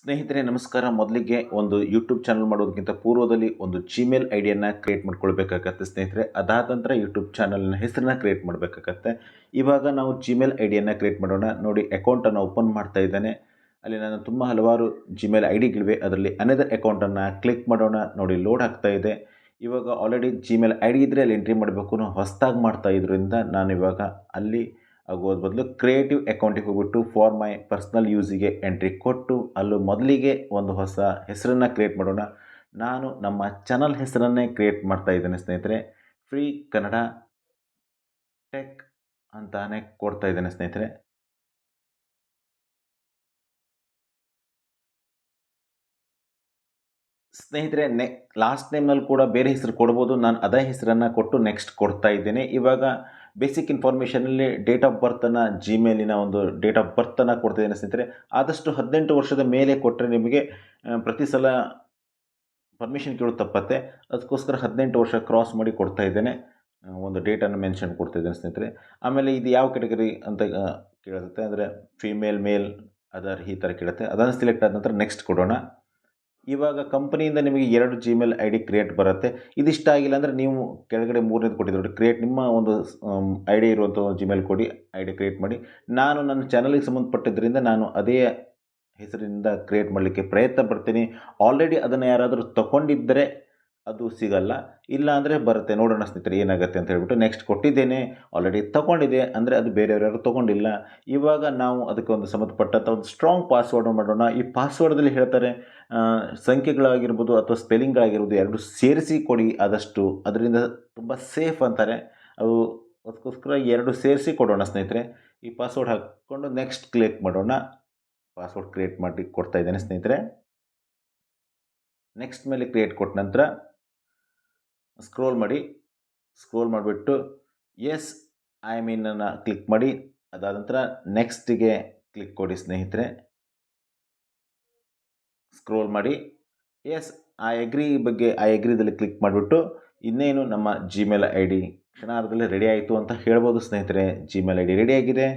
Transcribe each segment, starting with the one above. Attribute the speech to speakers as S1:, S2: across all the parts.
S1: ಸ್ನೇಹಿತರೆ ನಮಸ್ಕಾರ. ಮೊದಲಿಗೆ ಒಂದು ಯೂಟ್ಯೂಬ್ ಚಾನಲ್ ಮಾಡೋದಕ್ಕಿಂತ ಪೂರ್ವದಲ್ಲಿ ಒಂದು ಜಿಮೇಲ್ ಐಡಿಯನ್ನು ಕ್ರಿಯೇಟ್ ಮಾಡ್ಕೊಳ್ಬೇಕಾಗತ್ತೆ ಸ್ನೇಹಿತರೆ. ಅದಾದ ನಂತರ ಯೂಟ್ಯೂಬ್ ಚಾನಲ್ನ ಹೆಸರನ್ನ ಕ್ರಿಯೇಟ್ ಮಾಡಬೇಕಾಗತ್ತೆ. ಇವಾಗ ನಾವು ಜಿಮೇಲ್ ಐಡಿಯನ್ನು ಕ್ರಿಯೇಟ್ ಮಾಡೋಣ. ನೋಡಿ, ಅಕೌಂಟನ್ನು ಓಪನ್ ಮಾಡ್ತಾ ಇದ್ದೇನೆ. ಅಲ್ಲಿ ನಾನು ತುಂಬ ಹಲವಾರು ಜಿಮೇಲ್ ಐಡಿಗಳಿವೆ. ಅದರಲ್ಲಿ ಅನದರ್ ಅಕೌಂಟನ್ನು ಕ್ಲಿಕ್ ಮಾಡೋಣ. ನೋಡಿ, ಲೋಡ್ ಆಗ್ತಾ ಇದೆ. ಇವಾಗ ಆಲ್ರೆಡಿ ಜಿಮೇಲ್ ಐಡಿ ಇದ್ದರೆ ಅಲ್ಲಿ ಎಂಟ್ರಿ ಮಾಡಬೇಕು. ನಾವು ಹೊಸದಾಗಿ ಮಾಡ್ತಾ ಇದ್ರಿಂದ ನಾನು ಇವಾಗ ಅಲ್ಲಿ ಆಗೋದ್ರ ಬದಲು ಕ್ರಿಯೇಟಿವ್ ಅಕೌಂಟಿಗೆ ಹೋಗ್ಬಿಟ್ಟು ಫಾರ್ ಮೈ ಪರ್ಸ್ನಲ್ ಯೂಸಿಗೆ ಎಂಟ್ರಿ ಕೊಟ್ಟು ಅಲ್ಲೂ ಮೊದಲಿಗೆ ಒಂದು ಹೊಸ ಹೆಸರನ್ನು ಕ್ರಿಯೇಟ್ ಮಾಡೋಣ. ನಾನು ನಮ್ಮ ಚಾನಲ್ ಹೆಸರನ್ನೇ ಕ್ರಿಯೇಟ್ ಮಾಡ್ತಾ ಇದ್ದೇನೆ ಸ್ನೇಹಿತರೆ. ಫ್ರೀ ಕನ್ನಡ ಟೆಕ್ ಅಂತಾನೆ ಕೊಡ್ತಾ ಇದ್ದೇನೆ ಸ್ನೇಹಿತರೆ. ಸ್ನೇಹಿತರೆ, ಲಾಸ್ಟ್ ನೇಮ್ನಲ್ಲಿ ಕೂಡ ಬೇರೆ ಹೆಸರು ಕೊಡ್ಬೋದು. ನಾನು ಅದೇ ಹೆಸರನ್ನು ಕೊಟ್ಟು ನೆಕ್ಸ್ಟ್ ಕೊಡ್ತಾ ಇದ್ದೇನೆ. ಇವಾಗ ಬೇಸಿಕ್ ಇನ್ಫಾರ್ಮೇಷನಲ್ಲಿ ಡೇಟ್ ಆಫ್ ಬರ್ತನ್ನು ಜಿಮೇಲಿನ ಒಂದು ಡೇಟ್ ಆಫ್ ಬರ್ತನ್ನು ಕೊಡ್ತಾಯಿದ್ದೇನೆ ಸ್ನೇಹಿತರೆ. ಆದಷ್ಟು 18 ವರ್ಷದ ಮೇಲೆ ಕೊಟ್ಟರೆ ನಿಮಗೆ ಪ್ರತಿ ಸಲ ಪರ್ಮಿಷನ್ ಕೇಳೋದು ತಪ್ಪತ್ತೆ. ಅದಕ್ಕೋಸ್ಕರ 18 ವರ್ಷ ಕ್ರಾಸ್ ಮಾಡಿ ಕೊಡ್ತಾ ಇದ್ದೇನೆ. ಒಂದು ಡೇಟನ್ನು ಮೆನ್ಷನ್ ಕೊಡ್ತಾ ಇದ್ದೇನೆ ಸ್ನೇಹಿತರೆ. ಆಮೇಲೆ ಇದು ಯಾವ ಕೆಟಗರಿ ಅಂತ ಕೇಳುತ್ತೆ, ಅಂದರೆ ಫೀಮೇಲ್, ಮೇಲ್, ಅದರ್ ಈ ಥರ ಕೇಳುತ್ತೆ. ಅದನ್ನು ಸೆಲೆಕ್ಟ್ ಆದ ನಂತರ ನೆಕ್ಸ್ಟ್ ಕೊಡೋಣ. ಇವಾಗ ಕಂಪನಿಯಿಂದ ನಿಮಗೆ 2 ಜಿಮೇಲ್ ಐ ಡಿ ಕ್ರಿಯೇಟ್ ಬರುತ್ತೆ. ಇದಿಷ್ಟ ಆಗಿಲ್ಲ ಅಂದರೆ ನೀವು ಕೆಳಗಡೆ 3ನೇದು ಕೊಟ್ಟಿದ್ದು ನೋಡಿ, ಕ್ರಿಯೇಟ್ ನಿಮ್ಮ ಒಂದು ಐ ಡಿ ಇರುವಂಥ ಜಿಮೇಲ್ ಕೊಡಿ, ಐ ಡಿ ಕ್ರಿಯೇಟ್ ಮಾಡಿ. ನಾನು ನನ್ನ ಚಾನಲಿಗೆ ಸಂಬಂಧಪಟ್ಟಿದ್ದರಿಂದ ನಾನು ಅದೇ ಹೆಸರಿನಿಂದ ಕ್ರಿಯೇಟ್ ಮಾಡಲಿಕ್ಕೆ ಪ್ರಯತ್ನ ಪಡ್ತೀನಿ. ಆಲ್ರೆಡಿ ಅದನ್ನು ಯಾರಾದರೂ ತಗೊಂಡಿದ್ದರೆ ಅದು ಸಿಗಲ್ಲ, ಇಲ್ಲ ಅಂದರೆ ಬರುತ್ತೆ. ನೋಡೋಣ ಸ್ನೇಹಿತರೆ ಏನಾಗುತ್ತೆ ಅಂತ ಹೇಳ್ಬಿಟ್ಟು ನೆಕ್ಸ್ಟ್ ಕೊಟ್ಟಿದ್ದೇನೆ. ಆಲ್ರೆಡಿ ತೊಗೊಂಡಿದೆ ಅಂದರೆ ಅದು ಬೇರೆಯವರು ಯಾರು ತೊಗೊಂಡಿಲ್ಲ. ಇವಾಗ ನಾವು ಅದಕ್ಕೆ ಒಂದು ಸಂಬಂಧಪಟ್ಟಂಥ ಒಂದು ಸ್ಟ್ರಾಂಗ್ ಪಾಸ್ವರ್ಡ್ ಮಾಡೋಣ. ಈ ಪಾಸ್ವರ್ಡಲ್ಲಿ ಹೇಳ್ತಾರೆ ಸಂಖ್ಯೆಗಳಾಗಿರ್ಬೋದು ಅಥವಾ ಸ್ಪೆಲ್ಲಿಂಗ್ಗಳಾಗಿರ್ಬೋದು ಎರಡು ಸೇರಿಸಿ ಕೊಡಿ ಆದಷ್ಟು, ಅದರಿಂದ ತುಂಬ ಸೇಫ್ ಅಂತಾರೆ. ಅದು ಅದಕ್ಕೋಸ್ಕರ 2 ಸೇರಿಸಿ ಕೊಡೋಣ ಸ್ನೇಹಿತರೆ. ಈ ಪಾಸ್ವರ್ಡ್ ಹಾಕ್ಕೊಂಡು ನೆಕ್ಸ್ಟ್ ಕ್ಲಿಕ್ ಮಾಡೋಣ. ಪಾಸ್ವರ್ಡ್ ಕ್ರಿಯೇಟ್ ಮಾಡಿ ಕೊಡ್ತಾ ಇದ್ದೇನೆ ಸ್ನೇಹಿತರೆ. ನೆಕ್ಸ್ಟ್ ಮೇಲೆ ಕ್ರಿಯೇಟ್ ಕೊಟ್ಟ ನಂತರ ಸ್ಕ್ರೋಲ್ ಮಾಡಿಬಿಟ್ಟು ಎಸ್ ಐ ಮೀನನ್ನು ಕ್ಲಿಕ್ ಮಾಡಿ. ಅದಾದ ನಂತರ ನೆಕ್ಸ್ಟಿಗೆ ಕ್ಲಿಕ್ ಕೊಡಿ ಸ್ನೇಹಿತರೆ. ಸ್ಕ್ರೋಲ್ ಮಾಡಿ ಎಸ್ ಐ ಅಗ್ರಿದಲ್ಲಿ ಕ್ಲಿಕ್ ಮಾಡಿಬಿಟ್ಟು ಇನ್ನೇನು ನಮ್ಮ ಜಿಮೇಲ್ ಐ ಡಿ ಕ್ಷಣಾರ್ಧದಲ್ಲಿ ರೆಡಿ ಆಯಿತು ಅಂತ ಹೇಳ್ಬೋದು ಸ್ನೇಹಿತರೆ. ಜಿಮೇಲ್ ಐ ಡಿ ರೆಡಿಯಾಗಿದೆ.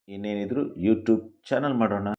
S1: ಇನ್ನೇನಿದ್ರು ಯೂಟ್ಯೂಬ್ ಚಾನಲ್ ಮಾಡೋಣ.